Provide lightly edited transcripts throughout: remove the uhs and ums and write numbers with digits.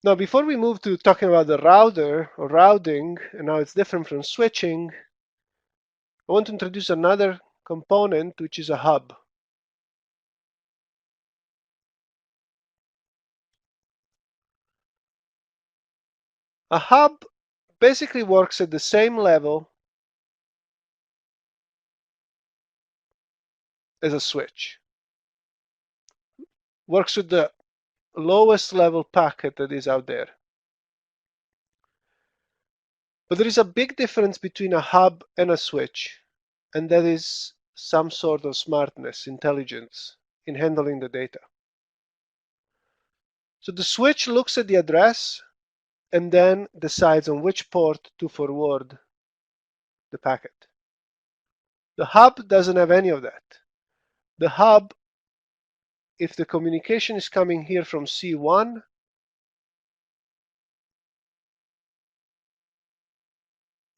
Now, before we move to talking about the router or routing, and how it's different from switching, I want to introduce another component, which is a hub. A hub basically works at the same level as a switch. Works with the lowest level packet that is out there. But there is a big difference between a hub and a switch, and that is some sort of smartness, intelligence in handling the data. So the switch looks at the address and then decides on which port to forward the packet. The hub doesn't have any of that. The hub, if the communication is coming here from C1,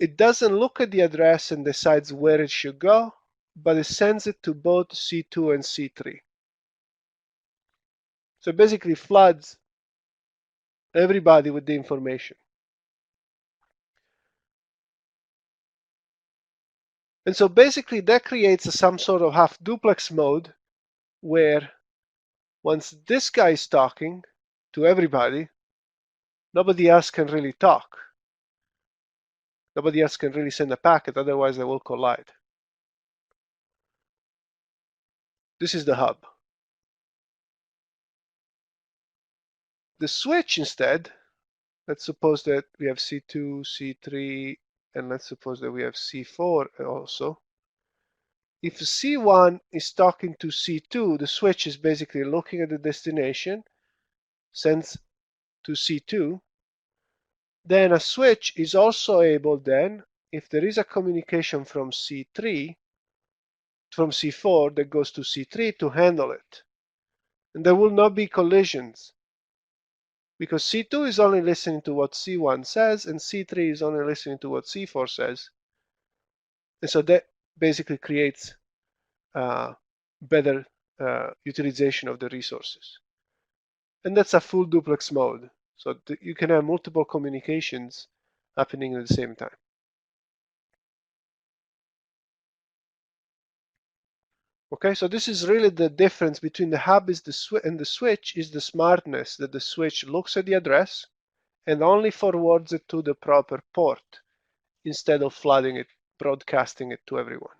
it doesn't look at the address and decides where it should go, but it sends it to both C2 and C3. So it basically floods everybody with the information. And so basically that creates some sort of half-duplex mode where once this guy is talking to everybody, nobody else can really talk. Nobody else can really send a packet, otherwise they will collide. This is the hub. The switch instead, let's suppose that we have C2, C3, and let's suppose that we have C4 also. If C1 is talking to C2, the switch is basically looking at the destination, sends to C2. Then a switch is also able then, if there is a communication from C4 that goes to C3, to handle it. And there will not be collisions, because C2 is only listening to what C1 says, and C3 is only listening to what C4 says. And so that basically creates better utilization of the resources. And that's a full duplex mode. So you can have multiple communications happening at the same time. Okay, so this is really the difference between the hub and the switch is the smartness that the switch looks at the address and only forwards it to the proper port instead of flooding it, broadcasting it to everyone.